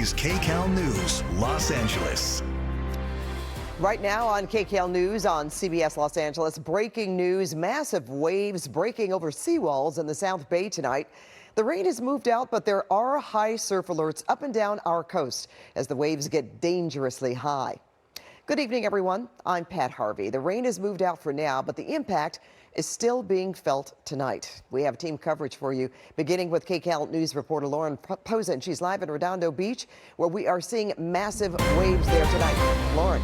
KCBS KCAL News, Los Angeles. Right now on KCAL News on CBS Los Angeles, breaking news, massive waves breaking over seawalls in the South Bay tonight. The rain has moved out, but there are high surf alerts up and down our coast as the waves get dangerously high. Good evening, everyone. I'm Pat Harvey. The rain has moved out for now, but the impact is still being felt tonight. We have team coverage for you, beginning with KCAL News reporter Lauren Posen. She's live in Redondo Beach, where we are seeing massive waves there tonight. Lauren.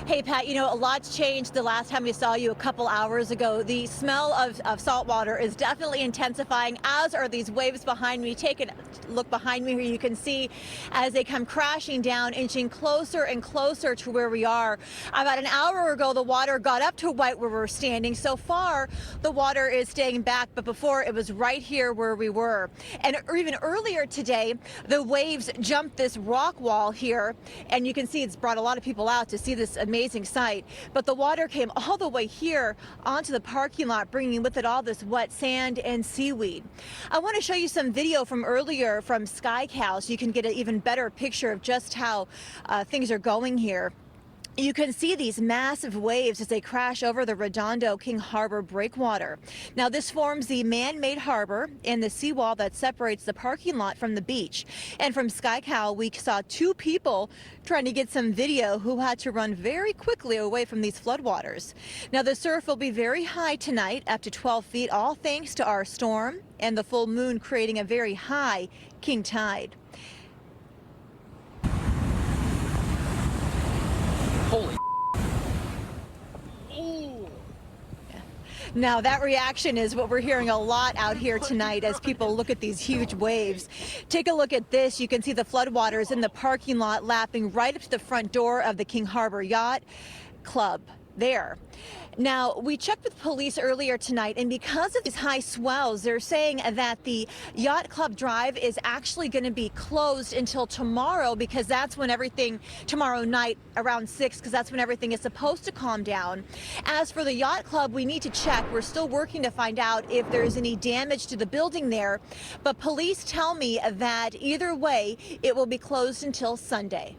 Hey, Pat, you know, a lot's changed the last time we saw you a couple hours ago. The smell of salt water is definitely intensifying, as are these waves behind me. Take a look behind me here. You can see as they come crashing down, inching closer and closer to where we are. About an hour ago, the water got up to right where we're standing. So far, the water is staying back, but before it was right here where we were. And even earlier today, the waves jumped this rock wall here, and you can see it's brought a lot of people out to see this amazing sight. But the water came all the way here onto the parking lot, bringing with it all this wet sand and seaweed. I want to show you some video from earlier from KCAL so you can get an even better picture of just how things are going here. You can see these massive waves as they crash over the Redondo King Harbor breakwater. Now, this forms the man-made harbor and the seawall that separates the parking lot from the beach. And from KCAL, we saw two people trying to get some video who had to run very quickly away from these floodwaters. Now, the surf will be very high tonight, up to 12 feet, all thanks to our storm and the full moon creating a very high king tide. Holy. Ooh. Now that reaction is what we're hearing a lot out here tonight as people look at these huge waves. Take a look at this. You can see the floodwaters in the parking lot lapping right up to the front door of the King Harbor Yacht Club there. Now, we checked with police earlier tonight, and because of these high swells, they're saying that the Yacht Club Drive is actually going to be closed until tomorrow, because that's when everything, tomorrow night around 6, because that's when everything is supposed to calm down. As for the Yacht Club, we need to check. We're still working to find out if there's any damage to the building there, but police tell me that either way, it will be closed until Sunday.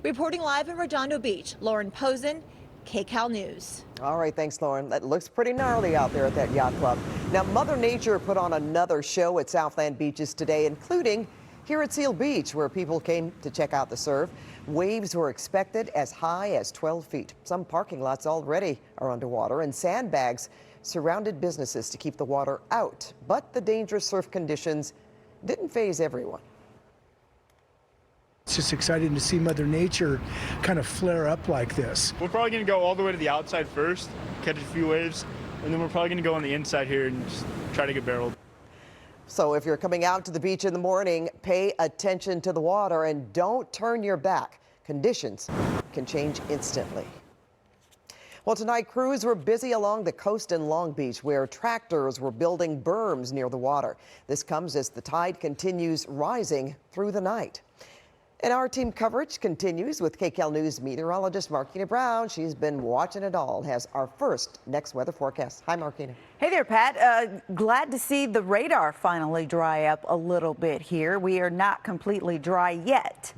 Reporting live in Redondo Beach, Lauren Posen, KCAL News. All right, thanks, Lauren. That looks pretty gnarly out there at that yacht club. Now, Mother Nature put on another show at Southland beaches today, including here at Seal Beach, where people came to check out the surf. Waves were expected as high as 12 feet. Some parking lots already are underwater, and sandbags surrounded businesses to keep the water out. But the dangerous surf conditions didn't faze everyone. It's just exciting to see Mother Nature kind of flare up like this. We're probably going to go all the way to the outside first, catch a few waves, and then we're probably going to go on the inside here and just try to get barreled. So if you're coming out to the beach in the morning, pay attention to the water and don't turn your back. Conditions can change instantly. Well, tonight, crews were busy along the coast in Long Beach, where tractors were building berms near the water. This comes as the tide continues rising through the night. And our team coverage continues with KCAL News meteorologist Marquina Brown. She's been watching it all, has our first next weather forecast. Hi, Marquina. Hey there, Pat. Glad to see the radar finally dry up a little bit here. We are not completely dry yet.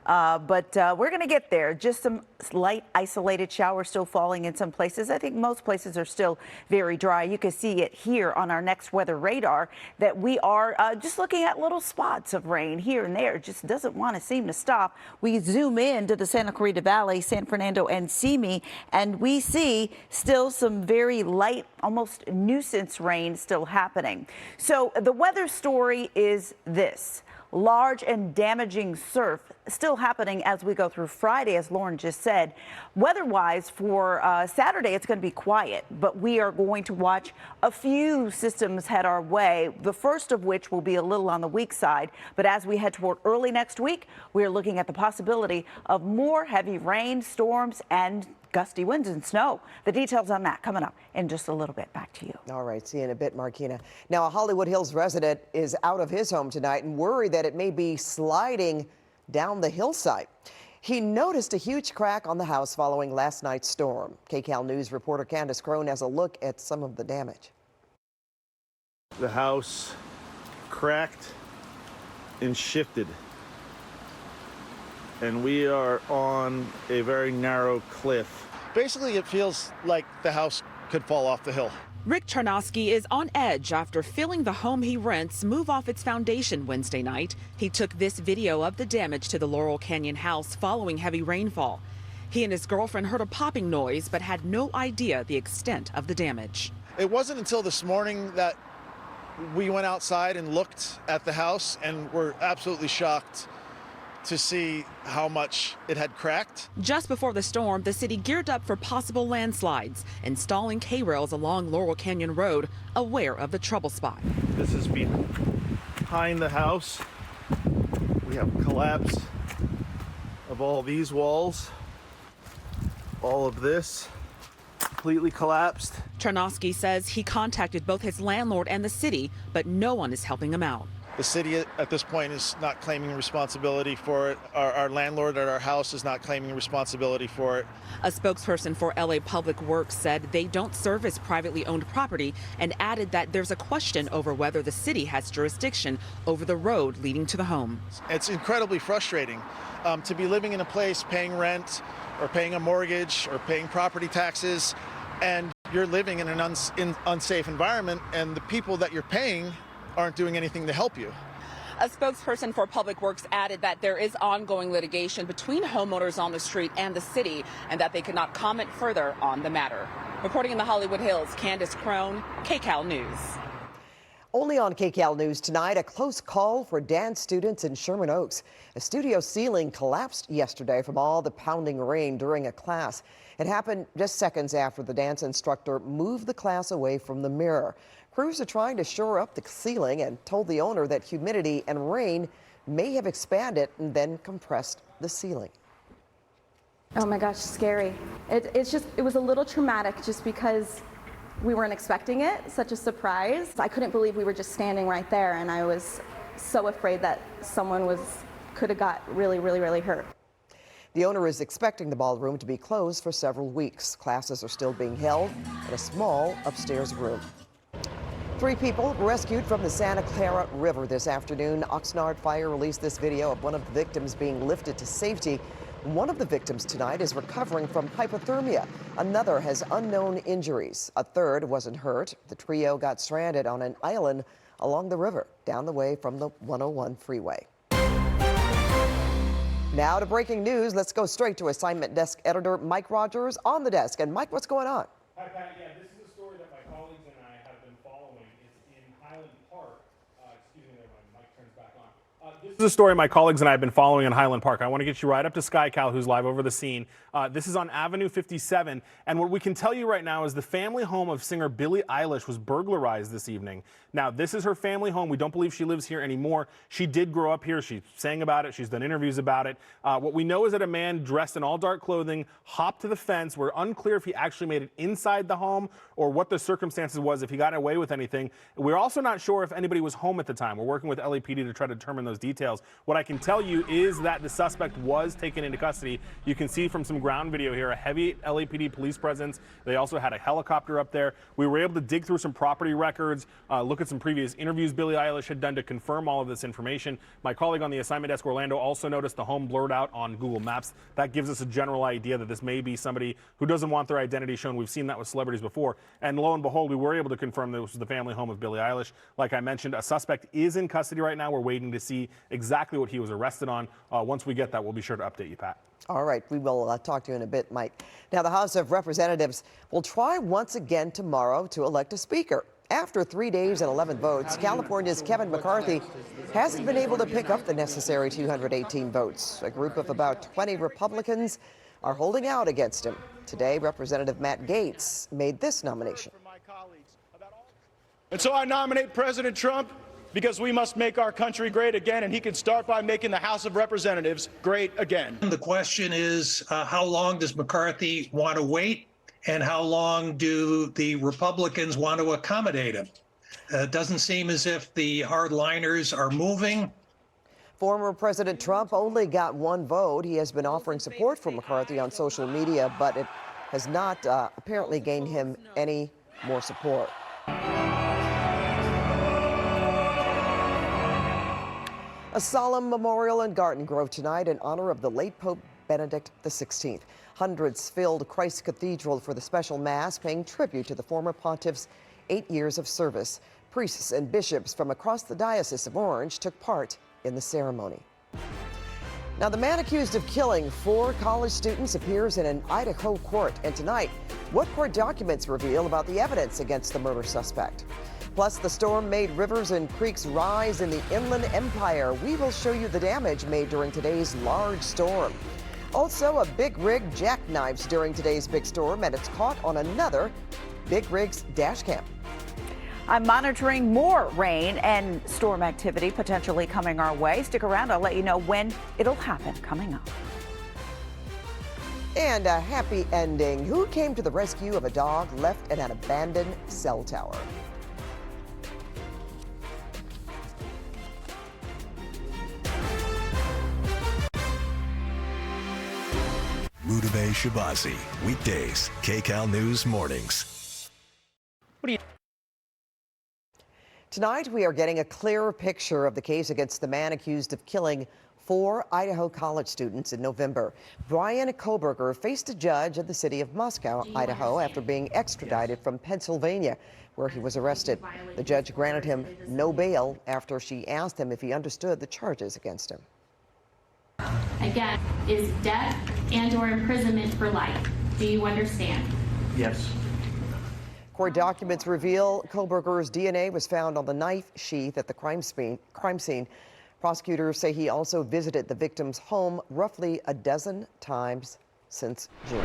But we're going to get there. Just some light isolated showers still falling in some places. I think most places are still very dry. You can see it here on our next weather radar that we are just looking at little spots of rain here and there. It just doesn't want to seem to stop. We zoom in to the Santa Clarita Valley, San Fernando and Simi, and we see still some very light, almost nuisance rain still happening. So the weather story is this. Large and damaging surf still happening as we go through Friday, as Lauren just said. Weather-wise, for Saturday, it's going to be quiet, but we are going to watch a few systems head our way, the first of which will be a little on the weak side. But as we head toward early next week, we are looking at the possibility of more heavy rain, storms, and gusty winds and snow. The details on that coming up in just a little bit. Back to you. All right, see you in a bit, Marquina. Now, a Hollywood Hills resident is out of his home tonight and worried that it may be sliding down the hillside. He noticed a huge crack on the house following last night's storm. KCAL News reporter Candace Crone has a look at some of the damage. The house cracked and shifted. And we are on a very narrow cliff. Basically, it feels like the house could fall off the hill. Rick Charnosky is on edge after feeling the home he rents move off its foundation Wednesday night. He took this video of the damage to the Laurel Canyon house following heavy rainfall. He and his girlfriend heard a popping noise but had no idea the extent of the damage. It wasn't until this morning that we went outside and looked at the house and were absolutely shocked to see how much it had cracked. Just before the storm, the city geared up for possible landslides, installing K-rails along Laurel Canyon Road, aware of the trouble spot. This is behind the house. We have collapse of all these walls. All of this completely collapsed. Charnosky says he contacted both his landlord and the city, but no one is helping him out. The city at this point is not claiming responsibility for it. Our landlord at our house is not claiming responsibility for it. A spokesperson for LA Public Works said they don't service privately owned property and added that there's a question over whether the city has jurisdiction over the road leading to the home. It's incredibly frustrating to be living in a place paying rent or paying a mortgage or paying property taxes, and you're living in an unsafe environment, and the people that you're paying aren't doing anything to help you. A spokesperson for Public Works added that there is ongoing litigation between homeowners on the street and the city, and that they could not comment further on the matter. Reporting in the Hollywood Hills, Candace Crone, KCAL News. Only on KCAL News tonight, a close call for dance students in Sherman Oaks. A studio ceiling collapsed yesterday from all the pounding rain during a class. It happened just seconds after the dance instructor moved the class away from the mirror. Crews are trying to shore up the ceiling and told the owner that humidity and rain may have expanded and then compressed the ceiling. Oh my gosh, scary. It was a little traumatic just because we weren't expecting it, such a surprise. I couldn't believe we were just standing right there, and I was so afraid that someone could have got really, really, really hurt. The owner is expecting the ballroom to be closed for several weeks. Classes are still being held in a small upstairs room. 3 people rescued from the Santa Clara River this afternoon. Oxnard Fire released this video of one of the victims being lifted to safety. One of the victims tonight is recovering from hypothermia. Another has unknown injuries. A third wasn't hurt. The trio got stranded on an island along the river, down the way from the 101 freeway. Now to breaking news. Let's go straight to assignment desk editor Mike Rogers on the desk. And Mike, what's going on? Hi, Pat. Yeah, this is a story that my colleagues and I have been following. It's in Highland Park. Excuse me there, my mic turns back on. This is a story my colleagues and I have been following in Highland Park. I want to get you right up to KCAL, who's live over the scene. This is on Avenue 57. And what we can tell you right now is the family home of singer Billie Eilish was burglarized this evening. Now, this is her family home. We don't believe she lives here anymore. She did grow up here. She sang about it. She's done interviews about it. What we know is that a man dressed in all dark clothing hopped to the fence. We're unclear if he actually made it inside the home or what the circumstances was, if he got away with anything. We're also not sure if anybody was home at the time. We're working with LAPD to try to determine those details. What I can tell you is that the suspect was taken into custody. You can see from some ground video here a heavy LAPD police presence. They also had a helicopter up there. We were able to dig through some property records, look at some previous interviews Billie Eilish had done to confirm all of this information. My colleague on the assignment desk, Orlando, also noticed the home blurred out on Google Maps. That gives us a general idea that this may be somebody who doesn't want their identity shown. We've seen that with celebrities before. And lo and behold, we were able to confirm that this was the family home of Billie Eilish. Like I mentioned, a suspect is in custody right now. We're waiting to see exactly what he was arrested on. Once we get that, we'll be sure to update you, Pat. All right, we will talk to you in a bit, Mike. Now, the House of Representatives will try once again tomorrow to elect a speaker. After 3 days and 11 votes, California's Kevin McCarthy hasn't been able to pick up the necessary 218 votes. A group of about 20 Republicans are holding out against him. Today, Representative Matt Gaetz made this nomination. And so I nominate President Trump because we must make our country great again, and he can start by making the House of Representatives great again. The question is, how long does McCarthy want to wait, and how long do the Republicans want to accommodate him? It doesn't seem as if the hardliners are moving. Former President Trump only got 1 vote. He has been offering support for McCarthy on social media, but it has not apparently gained him any more support. A A solemn memorial in Garden Grove tonight in honor of the late Pope Benedict XVI. Hundreds filled Christ Cathedral for the special mass, paying tribute to the former pontiff's 8 years of service. Priests and bishops from across the Diocese of Orange took part in the ceremony. Now, the man accused of killing 4 college students appears in an Idaho court. And tonight, what court documents reveal about the evidence against the murder suspect? Plus, the storm made rivers and creeks rise in the Inland Empire. We will show you the damage made during today's large storm. Also, a big rig jackknives during today's big storm, and it's caught on another big rig's dash cam. I'm monitoring more rain and storm activity potentially coming our way. Stick around. I'll let you know when it'll happen coming up. And a happy ending. Who came to the rescue of a dog left in an abandoned cell tower? Mutave Shabazi, weekdays, KCAL News Mornings. Tonight, we are getting a clearer picture of the case against the man accused of killing 4 Idaho college students in November. Brian Koberger faced a judge in the city of Moscow, Idaho, after being extradited from Pennsylvania, where he was arrested. The judge granted him no bail after she asked him if he understood the charges against him. Again, is death and/or imprisonment for life. Do you understand? Yes. Court documents reveal Koberger's DNA was found on the knife sheath at the crime scene. Prosecutors say he also visited the victim's home roughly a dozen times since June.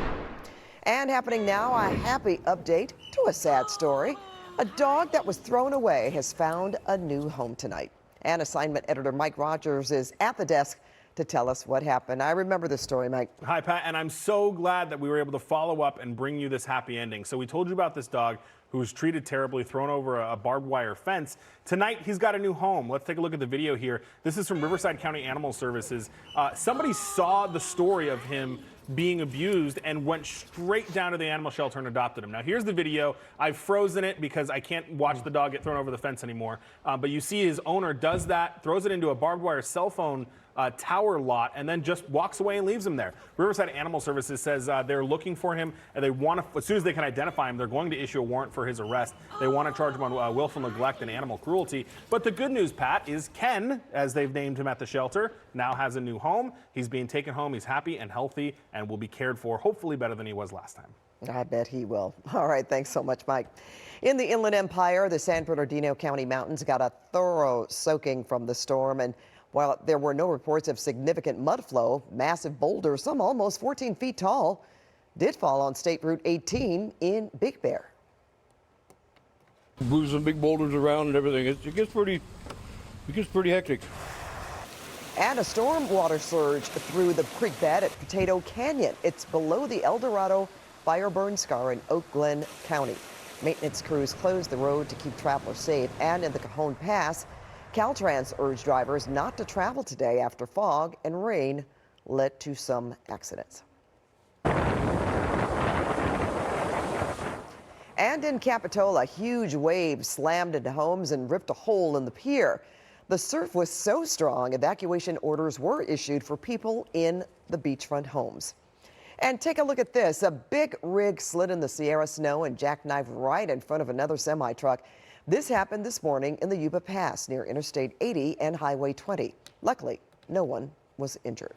And happening now, a happy update to a sad story. A dog that was thrown away has found a new home tonight. And assignment editor Mike Rogers is at the desk to tell us what happened. I remember this story, Mike. Hi, Pat, and I'm so glad that we were able to follow up and bring you this happy ending. So we told you about this dog who was treated terribly, thrown over a barbed wire fence. Tonight, he's got a new home. Let's take a look at the video here. This is from Riverside County Animal Services. Somebody saw the story of him being abused and went straight down to the animal shelter and adopted him. Now, here's the video. I've frozen it because I can't watch the dog get thrown over the fence anymore. But you see his owner does that, throws it into a barbed wire cell phone tower lot, and then just walks away and leaves him there. Riverside Animal Services says they're looking for him, and they want to, as soon as they can identify him, they're going to issue a warrant for his arrest. They want to charge him on willful neglect and animal cruelty. But the good news, Pat, is Ken, as they've named him at the shelter, now has a new home. He's being taken home. He's happy and healthy and will be cared for, hopefully better than he was last time. I bet he will. All right, thanks so much, Mike. In the Inland Empire, the San Bernardino County mountains got a thorough soaking from the storm, and while there were no reports of significant mud flow, massive boulders, some almost 14 feet tall, did fall on State Route 18 in Big Bear. Move some big boulders around and everything. It gets pretty hectic. And a storm water surge through the creek bed at Potato Canyon. It's below the El Dorado fire burn scar in Oak Glen County. Maintenance crews closed the road to keep travelers safe. And in the Cajon Pass, Caltrans urged drivers not to travel today after fog and rain led to some accidents. And in Capitola, huge waves slammed into homes and ripped a hole in the pier. The surf was so strong, evacuation orders were issued for people in the beachfront homes. And take a look at this. A big rig slid in the Sierra snow and jackknifed right in front of another semi-truck. This happened this morning in the Yuba Pass near Interstate 80 and Highway 20. Luckily, no one was injured.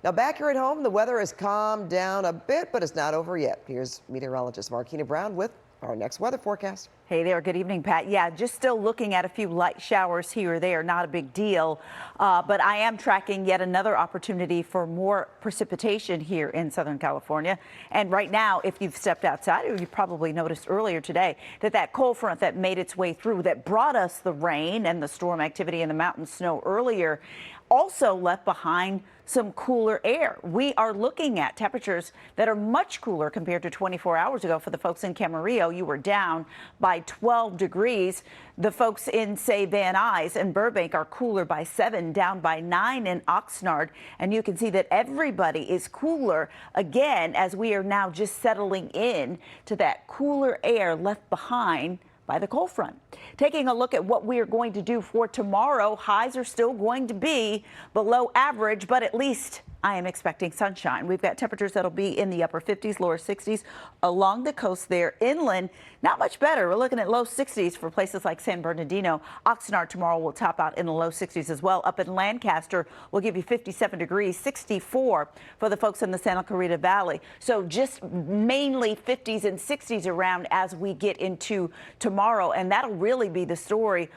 Now back here at home, the weather has calmed down a bit, but it's not over yet. Here's meteorologist Marquina Brown with our next weather forecast. Hey there. Good evening, Pat. Yeah, just still looking at a few light showers here or there. Not a big deal. But I am tracking yet another opportunity for more precipitation here in Southern California. And right now, if you've stepped outside, or you probably noticed earlier today that cold front that made its way through, that brought us the rain and the storm activity and the mountain snow earlier, also left behind some cooler air. We are looking at temperatures that are much cooler compared to 24 hours ago. For the folks in Camarillo, you were down by 12 degrees. The folks in, say, Van Nuys and Burbank are cooler by 7, down by 9 in Oxnard. And you can see that everybody is cooler again as we are now just settling in to that cooler air left behind by the cold front. Taking a look at what we are going to do for tomorrow, highs are still going to be below average, but at least I am expecting sunshine. We've got temperatures that'll be in the upper 50s, lower 60s along the coast there. Inland, not much better. We're looking at low 60s for places like San Bernardino. Oxnard tomorrow will top out in the low 60s as well. Up in Lancaster, we'll give you 57 degrees, 64 for the folks in the Santa Clarita Valley. So just mainly 50s and 60s around as we get into tomorrow. And that'll really be the story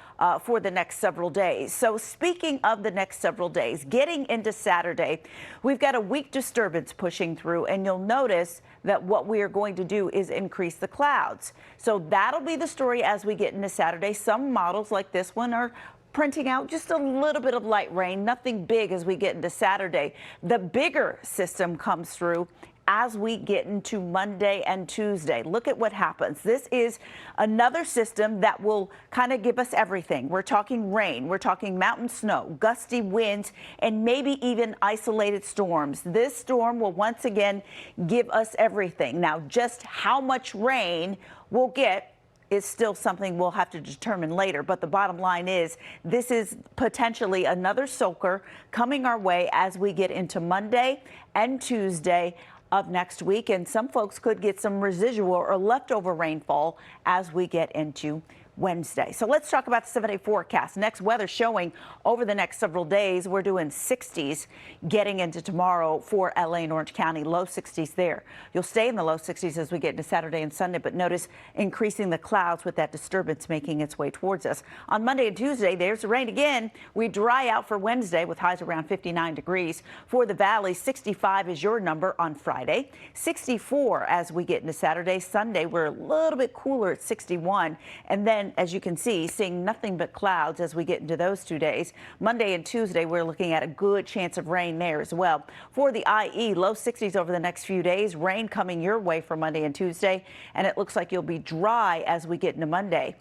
for the next several days. So speaking of the next several days, getting into Saturday, we've got a weak disturbance pushing through, and you'll notice that what we are going to do is increase the clouds. So that'll be the story as we get into Saturday. Some models like this one are printing out just a little bit of light rain, nothing big as we get into Saturday. The bigger system comes through as we get into Monday and Tuesday. Look at what happens. This is another system that will kind of give us everything. We're talking rain, we're talking mountain snow, gusty winds, and maybe even isolated storms. This storm will once again give us everything. Now, just how much rain we'll get is still something we'll have to determine later. But the bottom line is this is potentially another soaker coming our way as we get into Monday and Tuesday of next week, and some folks could get some residual or leftover rainfall as we get into Wednesday. So let's talk about the 7-day forecast. Next weather showing over the next several days. We're doing 60s getting into tomorrow for LA and Orange County, low 60s there. You'll stay in the low 60s as we get into Saturday and Sunday, but notice increasing the clouds with that disturbance making its way towards us. On Monday and Tuesday, there's the rain again. We dry out for Wednesday with highs around 59 degrees. For the valley, 65 is your number on Friday, 64 as we get into Saturday. Sunday, we're a little bit cooler at 61, and then as you can see, seeing nothing but clouds as we get into those 2 days. Monday and Tuesday, we're looking at a good chance of rain there as well. For the IE, low 60s over the next few days. Rain coming your way for Monday and Tuesday, and it looks like you'll be dry as we get into Monday.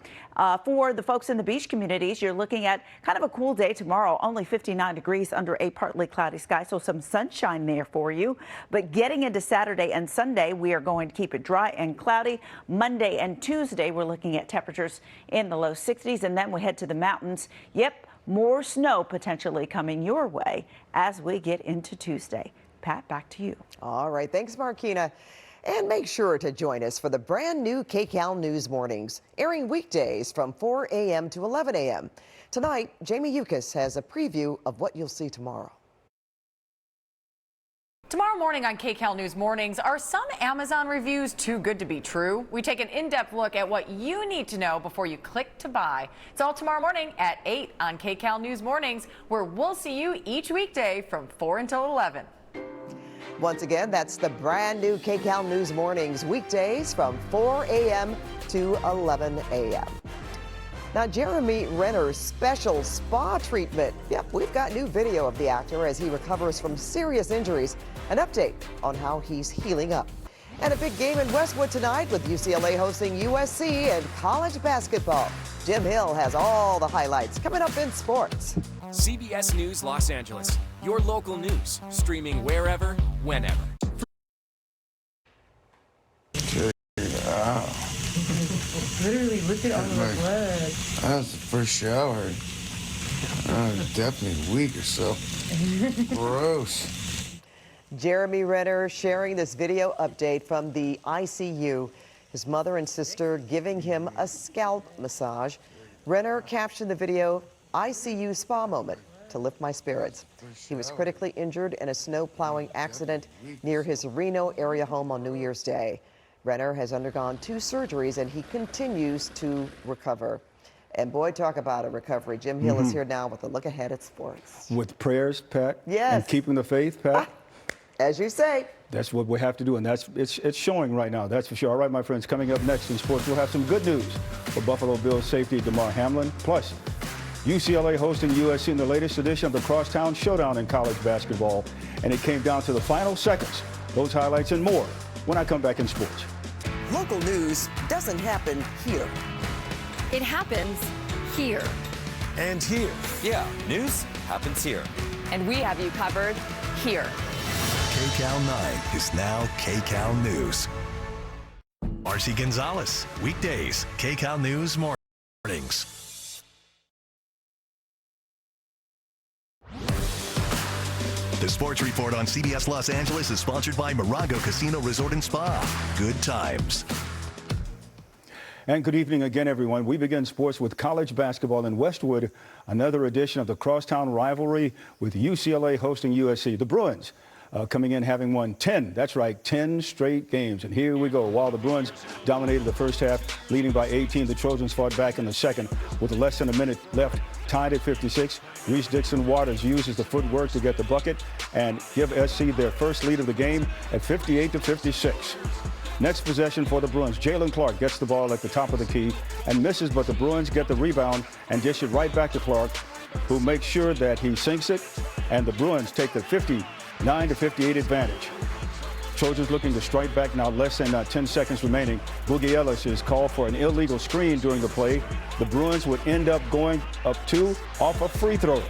For the folks in the beach communities, you're looking at kind of a cool day tomorrow, only 59 degrees under a partly cloudy sky, so some sunshine there for you. But getting into Saturday and Sunday, we are going to keep it dry and cloudy. Monday and Tuesday, we're looking at temperatures in the low 60s, and then we head to the mountains. Yep, more snow potentially coming your way as we get into Tuesday. Pat, back to you. All right, thanks, Markina. And make sure to join us for the brand new KCAL News Mornings, airing weekdays from 4 a.m. to 11 a.m. Tonight, Jamie Yukas has a preview of what you'll see tomorrow. Tomorrow morning on KCAL News Mornings, are some Amazon reviews too good to be true? We take an in-depth look at what you need to know before you click to buy. It's all tomorrow morning at 8 on KCAL News Mornings, where we'll see you each weekday from 4 until 11. Once again, that's the brand new KCAL News Mornings, weekdays from 4 a.m. to 11 a.m. Now, Jeremy Renner's special spa treatment. Yep, we've got new video of the actor as he recovers from serious injuries. An update on how he's healing up. And a big game in Westwood tonight with UCLA hosting USC and college basketball. Jim Hill has all the highlights coming up in sports. CBS News Los Angeles, your local news, streaming wherever, whenever. Wow. Literally, look at all the blood. That was the first shower. Definitely a week or so. Gross. Jeremy Renner sharing this video update from the ICU. His mother and sister giving him a scalp massage. Renner captioned the video, "ICU spa moment to lift my spirits." He was critically injured in a snow plowing accident near his Reno area home on New Year's Day. Renner has undergone 2 surgeries and he continues to recover. And boy, talk about a recovery. Jim Hill is here now with a look ahead at sports. With prayers, Pat. Yes. And keeping the faith, Pat. As you say. That's what we have to do, and it's showing right now, that's for sure. All right, my friends, coming up next in sports, we'll have some good news for Buffalo Bills safety DeMar Hamlin. Plus, UCLA hosting USC in the latest edition of the Crosstown Showdown in college basketball, and it came down to the final seconds. Those highlights and more when I come back in sports. Local news doesn't happen here. It happens here. And here. Yeah, news happens here. And we have you covered here. KCAL 9 is now KCAL News. Are Marcy Gonzalez. Weekdays, KCAL News Mornings. The Sports Report on CBS Los Angeles is sponsored by Morongo Casino Resort and Spa. Good times. And good evening again, everyone. We begin sports with college basketball in Westwood, another edition of the crosstown rivalry with UCLA hosting USC. The Bruins coming in having won 10 straight games. And here we go. While the Bruins dominated the first half, leading by 18, the Trojans fought back in the second with less than a minute left, tied at 56. Reese Dixon-Waters uses the footwork to get the bucket and give SC their first lead of the game at 58-56. Next possession for the Bruins. Jalen Clark gets the ball at the top of the key and misses, but the Bruins get the rebound and dish it right back to Clark, who makes sure that he sinks it, and the Bruins take the 59-58 advantage. Trojans looking to strike back now, less than 10 seconds remaining. Boogie Eilish is called for an illegal screen during the play. The Bruins would end up going up 2 off a free throw.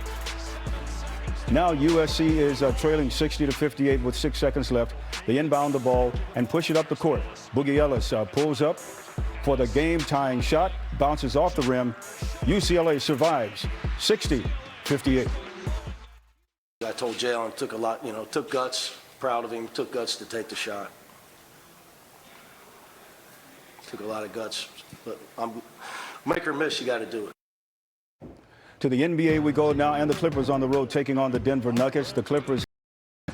Now USC is trailing 60-58 with 6 seconds left. They inbound the ball and push it up the court. Boogie Ellis pulls up for the game-tying shot, bounces off the rim. UCLA survives 60-58. I told Jalen, took a lot, took guts. Proud of him, took guts to take the shot. Took a lot of guts, but make or miss, you got to do it. To the NBA we go now, and the Clippers on the road taking on the Denver Nuggets. The Clippers,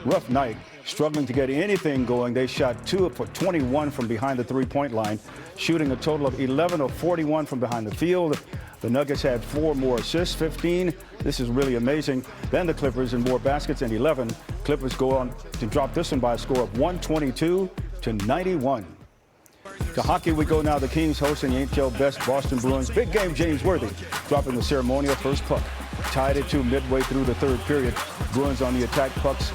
rough night, struggling to get anything going. They shot 2 for 21 from behind the three-point line, shooting a total of 11 of 41 from behind the field. The Nuggets had 4 more assists, 15. This is really amazing. Then the Clippers in more baskets and 11. Clippers go on to drop this one by a score of 122-91. To hockey we go now. The Kings hosting the NHL best Boston Bruins. Big game, James Worthy dropping the ceremonial first puck. Tied at 2 midway through the third period. Bruins on the attack. Pucks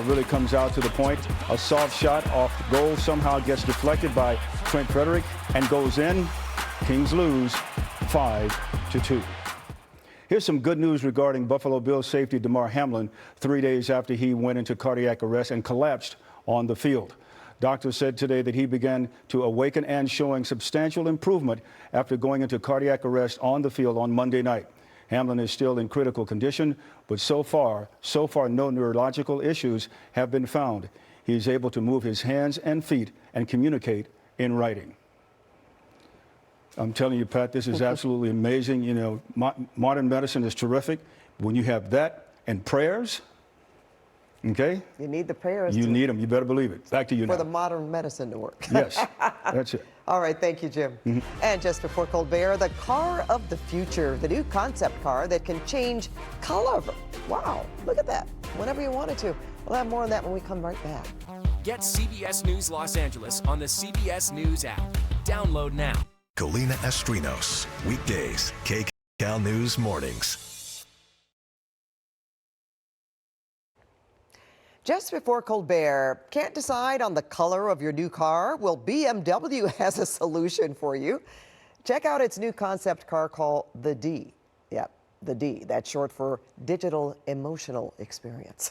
really comes out to the point. A soft shot off goal somehow gets deflected by Trent Frederick and goes in. Kings lose 5-2. Here's some good news regarding Buffalo Bills safety Damar Hamlin 3 days after he went into cardiac arrest and collapsed on the field. Doctors said today that he began to awaken and showing substantial improvement after going into cardiac arrest on the field on Monday night. Hamlin is still in critical condition, but so far, no neurological issues have been found. He is able to move his hands and feet and communicate in writing. I'm telling you, Pat, this is absolutely amazing. Modern medicine is terrific. When you have that and prayers, okay? You need the prayers. You need them. You better believe it. Back to you now. For the modern medicine to work. Yes, that's it. All right, thank you, Jim. And just before Colbert, the car of the future, the new concept car that can change color. Wow, look at that. Whenever you wanted to. We'll have more on that when we come right back. Get CBS News Los Angeles on the CBS News app. Download now. Colina Estrinos. Weekdays, KCAL News Mornings. Just before Colbert, can't decide on the color of your new car? Well, BMW has a solution for you. Check out its new concept car called the D. Yep, the D. That's short for Digital Emotional Experience.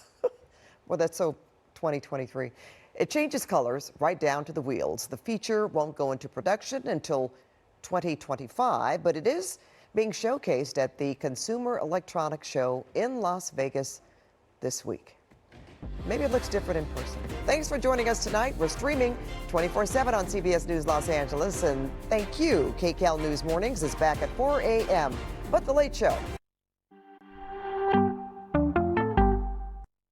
Well, that's so 2023. It changes colors right down to the wheels. The feature won't go into production until 2025, but it is being showcased at the Consumer Electronics Show in Las Vegas this week. Maybe it looks different in person. Thanks for joining us tonight. We're streaming 24/7 on CBS News Los Angeles, and thank you. KCAL News Mornings is back at 4 a.m., but The Late Show